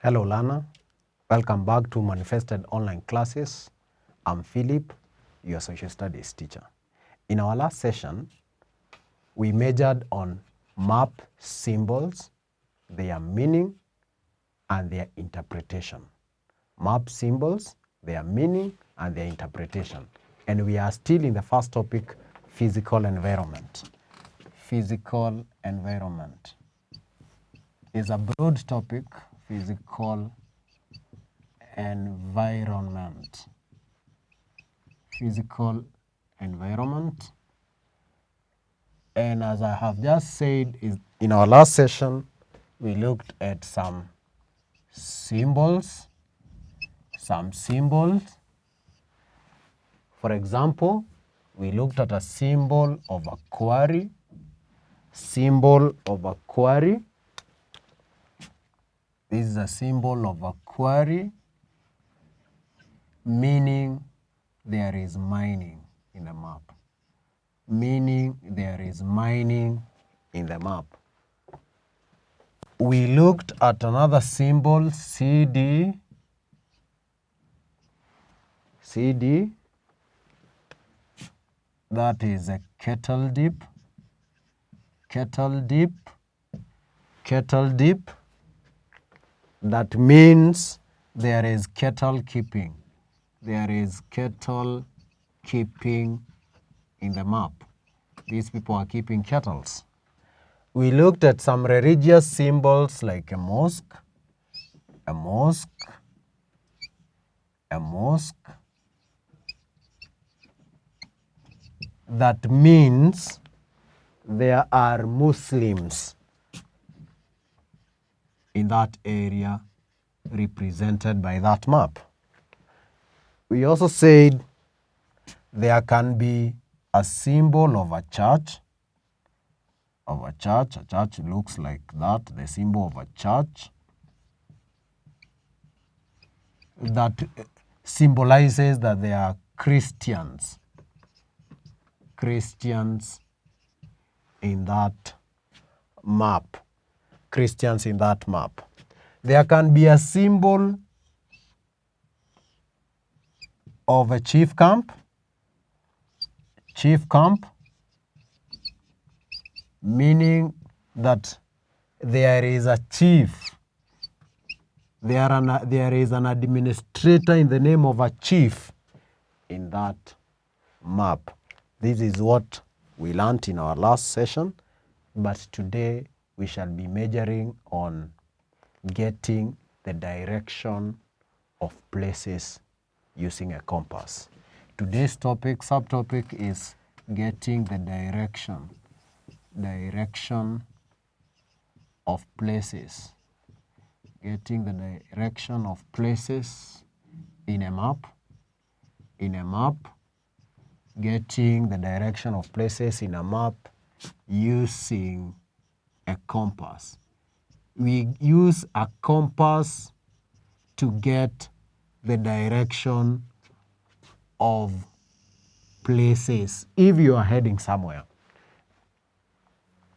Hello learner, welcome back to Manifested Online Classes. I'm Philip, your social studies teacher. In our last session, we majored on map symbols, their meaning, and their interpretation. Map symbols, their meaning, and their interpretation. And we are still in the first topic, physical environment. Physical environment is a broad topic, physical environment. Physical environment. And as I have just said, in our last session, we looked at some symbols. For example, we looked at a symbol of a quarry. Symbol of a quarry. This is a symbol of a quarry, meaning there is mining in the map. Meaning there is mining in the map. We looked at another symbol, CD. CD, that is a kettle dip. Kettle dip. Kettle dip. That means there is cattle keeping. There is cattle keeping in the map. These people are keeping cattle. We looked at some religious symbols like a mosque, a mosque, a mosque. That means there are Muslims in that area represented by that map. We also said there can be a symbol of a church. A church looks like that, the symbol of a church that symbolizes that they are Christians. Christians in that map. Christians in that map. There can be a symbol of a chief camp. Chief camp, meaning that there is a chief. There is an administrator in the name of a chief in that map. This is what we learned in our last session, but today we shall be majoring on getting the direction of places using a compass. Today's subtopic is getting the direction of places. Getting the direction of places in a map. Getting the direction of places in a map using a compass. We use a compass to get the direction of places. If you are heading somewhere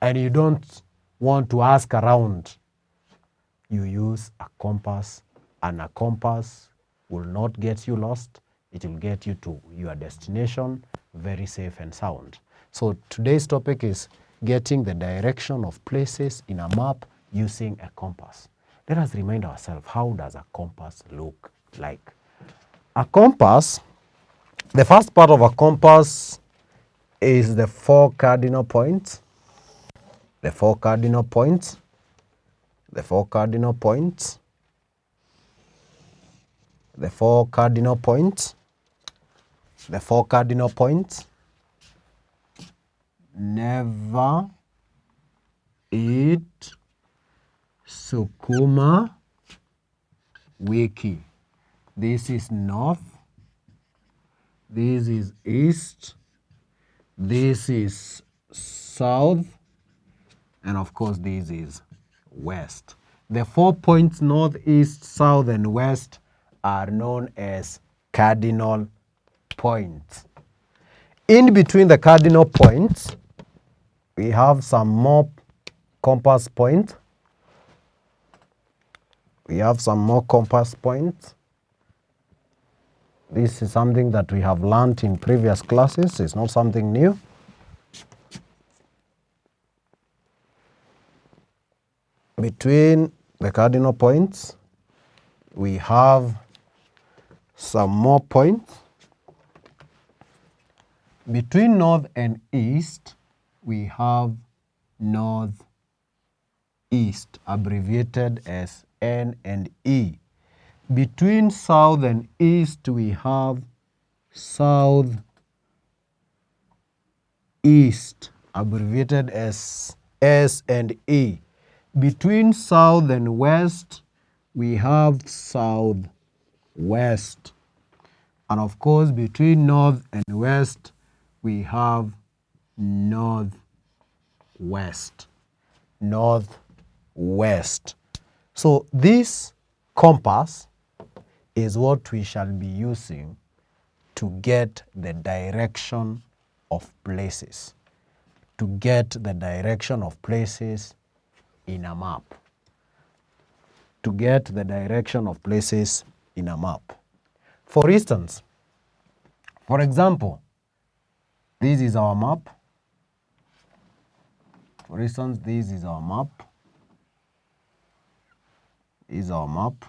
and you don't want to ask around, you use a compass, and a compass will not get you lost. It will get you to your destination very safe and sound. So today's topic is getting the direction of places in a map using a compass. Let us remind ourselves, how does a compass look like? A compass, the first part of a compass is the four cardinal points. The four cardinal points. The four cardinal points. The four cardinal points. The four cardinal points. Never eat sukuma wiki. This is north. This is east. This is south. And of course, this is west. The 4 points, north, east, south, and west, are known as cardinal points. In between the cardinal points, we have some more compass point. We have some more compass points. This is something that we have learned in previous classes. It's not something new. Between the cardinal points, we have some more points. Between north and east, we have north east, abbreviated as N and E. Between south and east, we have south east, abbreviated as S and E. Between south and west, we have south west. And of course, between north and west, we have north west. North west. So this compass is what we shall be using to get the direction of places. To get the direction of places in a map. To get the direction of places in a map. For instance, for example, this is our map. For instance, this is our map. This is our map.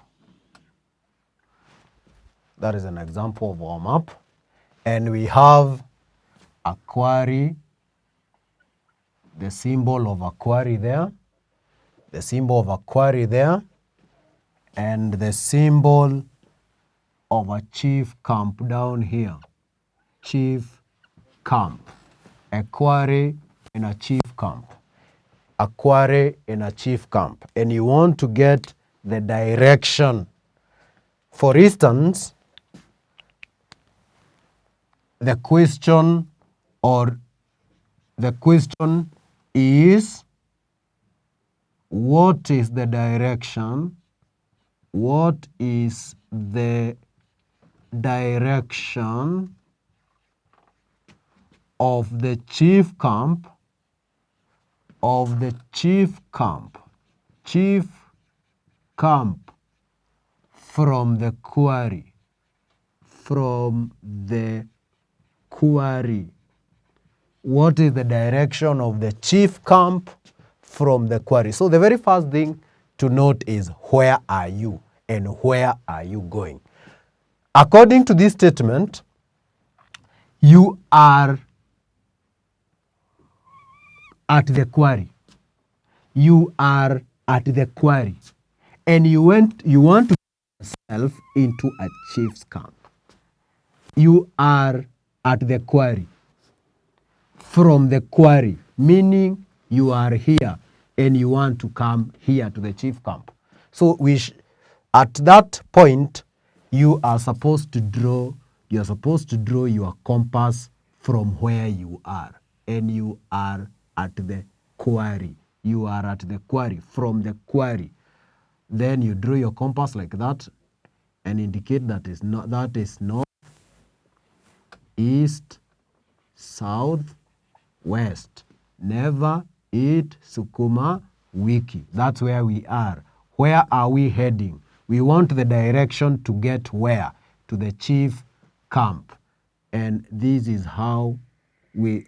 That is an example of our map. And we have a quarry, the symbol of a quarry there, the symbol of a quarry there, and the symbol of a chief camp down here. Chief camp. A quarry and a chief camp. A quarry and a chief camp. And you want to get the direction. For instance, the question is, what is the direction? What is the direction of the chief camp? Of the chief camp. Chief camp from the quarry. From the quarry. What is the direction of the chief camp from the quarry? So the very first thing to note is, where are you and where are you going? According to this statement, you are at the quarry. You are at the quarry. And you want to get yourself into a chief's camp. You are at the quarry. From the quarry, meaning you are here and you want to come here to the chief camp. So at that point, you are supposed to draw your compass from where you are, and you are at the quarry. You are at the quarry, from the quarry. Then you draw your compass like that and indicate that is north, east, south, west. Never eat sukuma wiki. That's where we are. Where are we heading? We want the direction to get where? To the chief camp. And this is how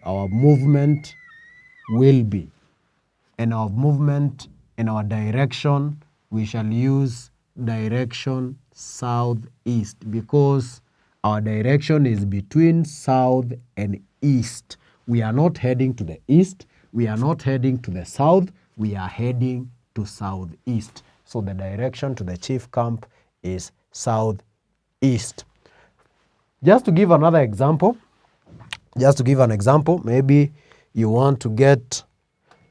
our movement will be. And our movement and our direction, we shall use direction southeast, because our direction is between south and east. We are not heading to the east. We are not heading to the south. We are heading to southeast. So the direction to the chief camp is southeast. Just to give another example, maybe you want to get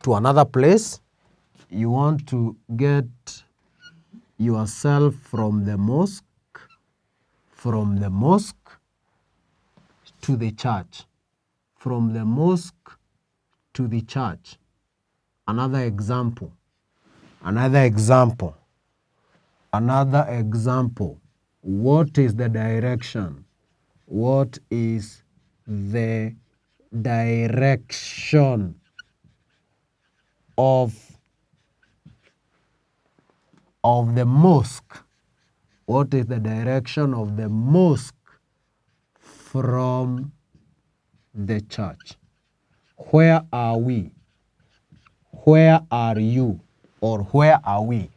to another place. You want to get yourself from the mosque to the church. From the mosque to the church. Another example. What is the direction? What is the direction of of the mosque. What is the direction of the mosque from the church? Where are we? Where are you? Or where are we?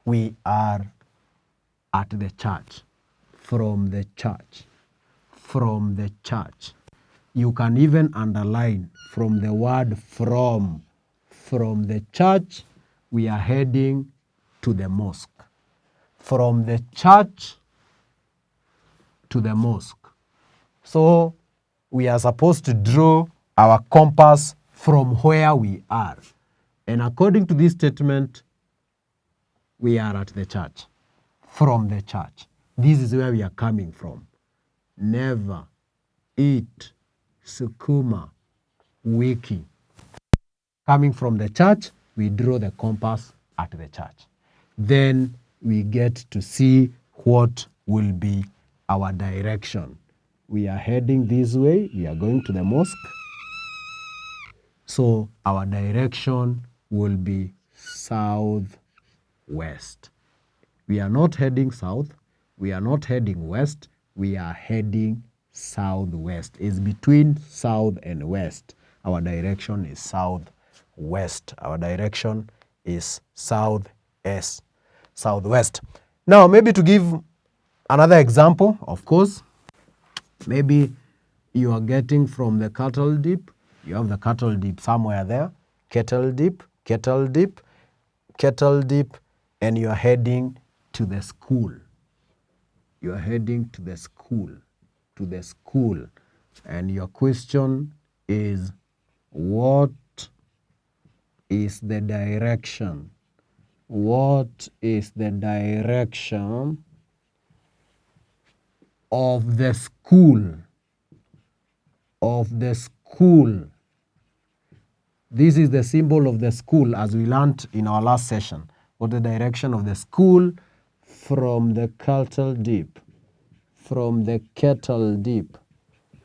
We are at the church. From the church. From the church. You can even underline from the word from. From the church, we are heading to the mosque. From the church to the mosque. So we are supposed to draw our compass from where we are. And according to this statement, we are at the church. From the church. This is where we are coming from. Never, eat, sukuma, wiki. Coming from the church, we draw the compass at the church. Then we get to see what will be our direction. We are heading this way. We are going to the mosque. So our direction will be southwest. We are not heading south. We are not heading west. We are heading southwest. It's between south and west. Our direction is southwest. Our direction is southwest. Now, maybe to give another example, of course, maybe you are getting from the cattle dip. You have the cattle dip somewhere there. Kettle dip, kettle dip, kettle dip, and you are heading to the school. You are heading to the school, And your question is, what is the direction? What is the direction of the school? Of the school. This is the symbol of the school as we learned in our last session. What the direction of the school from the cattle dip. From the kettle dip.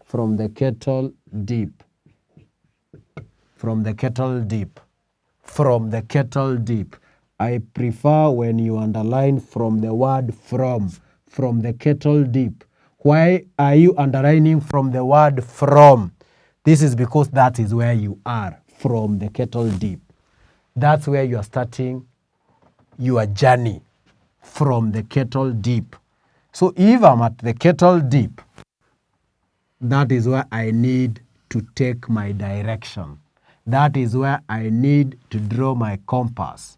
From the kettle dip. From the kettle dip. From the kettle dip. I prefer when you underline from the word from the kettle dip. Why are you underlining from the word from? This is because that is where you are, from the kettle dip. That's where you are starting your journey, from the kettle dip. So if I'm at the kettle dip, that is where I need to take my direction. That is where I need to draw my compass.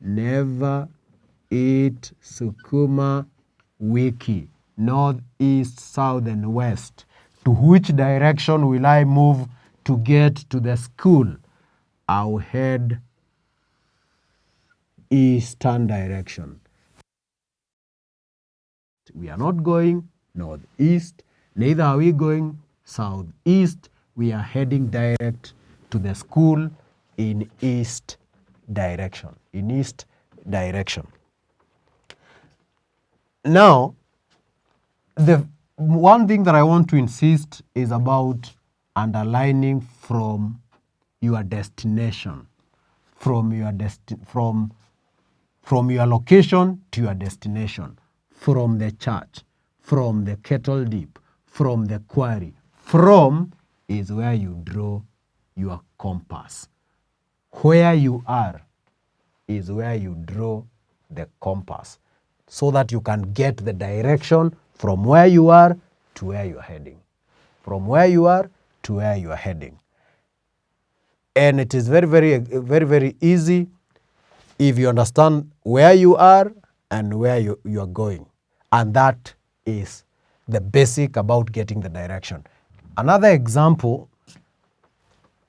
Never eat sukuma wiki. North, east, south, and west. To which direction will I move to get to the school? I'll head eastern direction. We are not going northeast, neither are we going southeast. We are heading direct to the school in east direction. In east direction. Now, the one thing that I want to insist is about underlining from your destination, from your location to your destination, from the church, from the kettle dip, from the quarry. From is where you draw your compass. Where you are is where you draw the compass, so that you can get the direction from where you are to where you are heading. From where you are to where you are heading. And it is very, very easy if you understand where you are and where you are going. And that is the basic about getting the direction. Another example,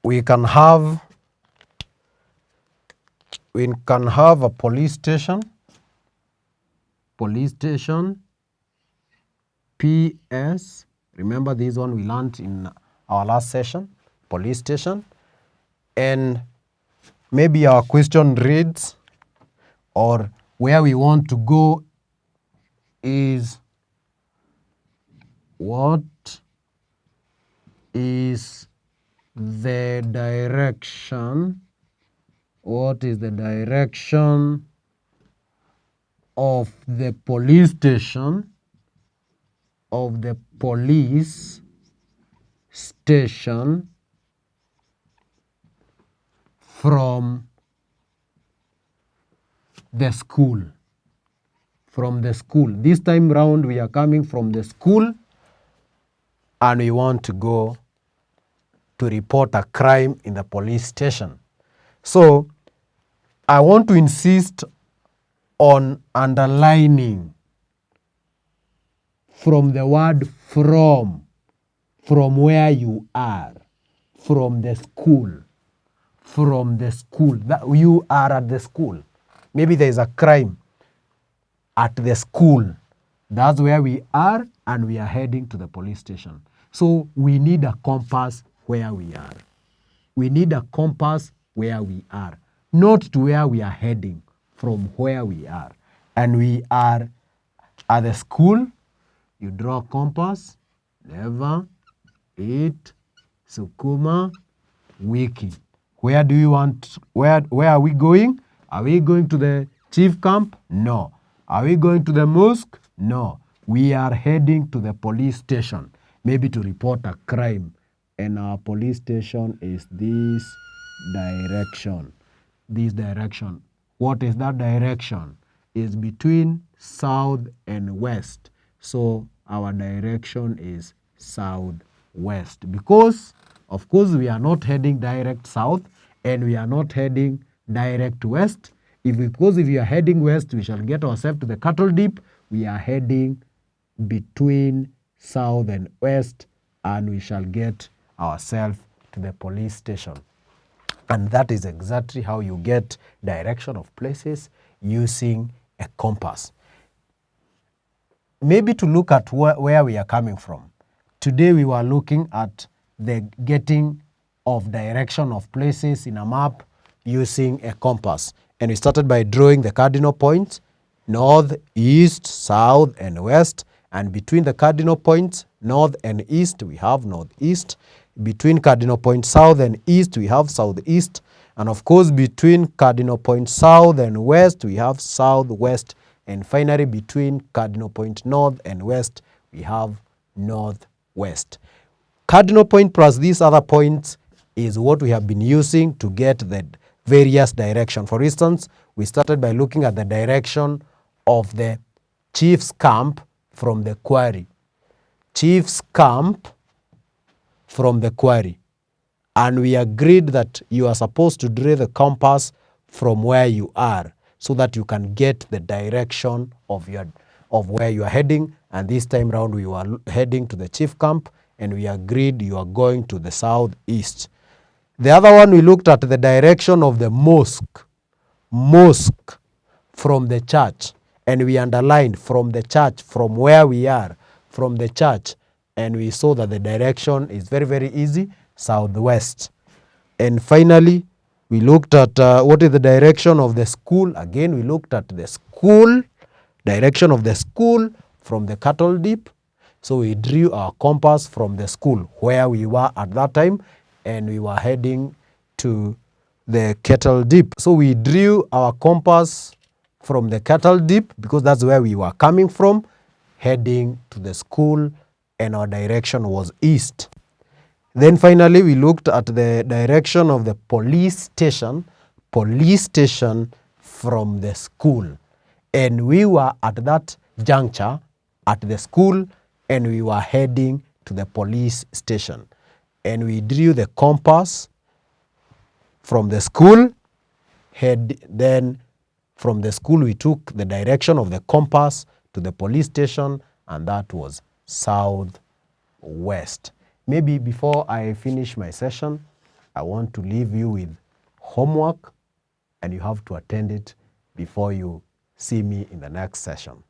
we can have a police station, PS. Remember this one we learned in our last session, police station. And maybe our question reads, or where we want to go is, what is the direction? What is the direction of the police station, of the police station from the school. From the school. This time round we are coming from the school and we want to go to report a crime in the police station. So I want to insist on underlining from the word from where you are, from the school, that you are at the school. Maybe there is a crime at the school. That's where we are and we are heading to the police station. So we need a compass where we are. We need a compass where we are, not to where we are heading, from where we are. And we are at the school. You draw a compass, never, eight, sukuma, wiki. Where do you want, where are we going? Are we going to the chief camp? No. Are we going to the mosque? No. We are heading to the police station, maybe to report a crime. And our police station is this direction. This direction. What is that direction? Is between south and west. So our direction is southwest, because of course we are not heading direct south and we are not heading direct west. Because if we are heading west, we shall get ourselves to the cattle dip. We are heading between south and west and we shall get ourselves to the police station. And that is exactly how you get direction of places using a compass. Maybe to look at where we are coming from. Today we were looking at the getting of direction of places in a map using a compass. And we started by drawing the cardinal points, north, east, south, and west. And between the cardinal points, north and east, we have northeast. Between cardinal points, south and east, we have southeast. And of course, between cardinal points, south and west, we have southwest. And finally, between cardinal point north and west, we have northwest. Cardinal point plus these other points is what we have been using to get the various direction. For instance, we started by looking at the direction of the chief's camp from the quarry. Chief's camp from the quarry. And we agreed that you are supposed to draw the compass from where you are so that you can get the direction of where you are heading. And this time round we were heading to the chief camp and we agreed you are going to the southeast. The other one, we looked at the direction of the mosque from the church, and we underlined from the church, from where we are, from the church, and we saw that the direction is very, very easy, southwest. And finally, we looked at what is the direction of the school. Again, we looked at the school, direction of the school from the cattle dip. So we drew our compass from the school where we were at that time, and we were heading to the cattle dip. So we drew our compass from the cattle dip because that's where we were coming from, heading to the school, and our direction was east. Then finally, we looked at the direction of the police station from the school. And we were at that juncture at the school and we were heading to the police station. And we drew the compass from the school. Then from the school, we took the direction of the compass to the police station, and that was southwest. Maybe before I finish my session, I want to leave you with homework, and you have to attend it before you see me in the next session.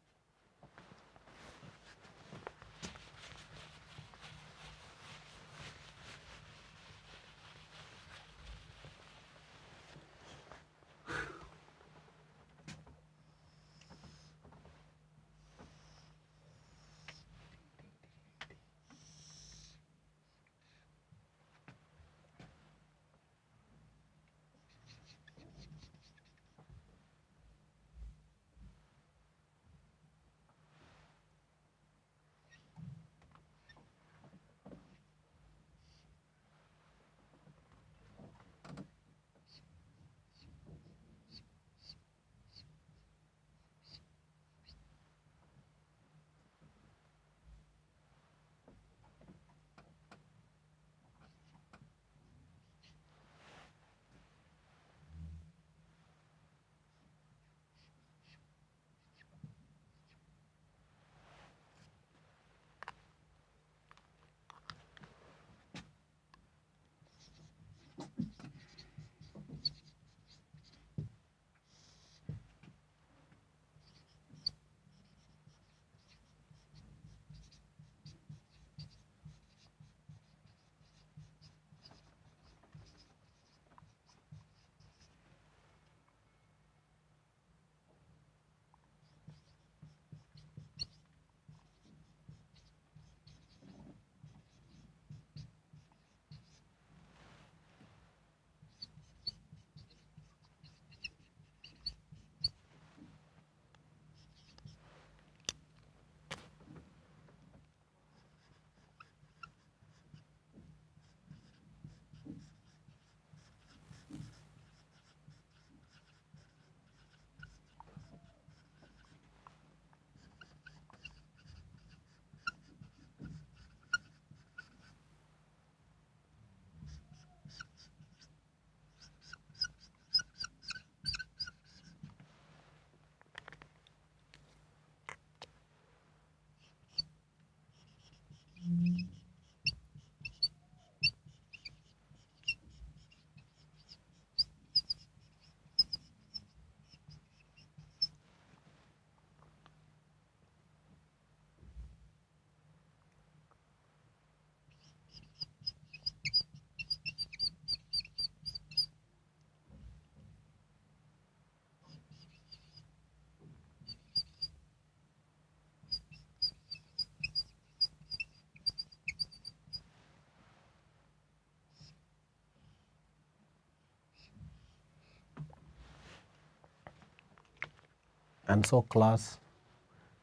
And so class,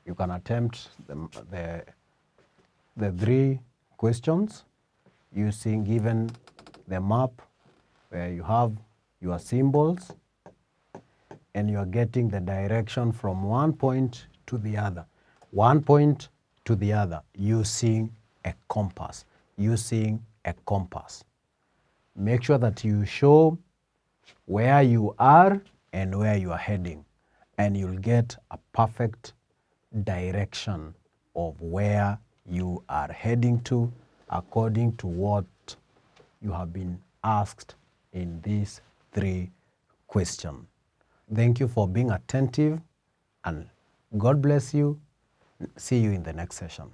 you can attempt the 3 questions using given the map where you have your symbols and you are getting the direction from one point to the other. One point to the other using a compass. Using a compass. Make sure that you show where you are and where you are heading, and you'll get a perfect direction of where you are heading to according to what you have been asked in these 3 questions. Thank you for being attentive, and God bless you. See you in the next session.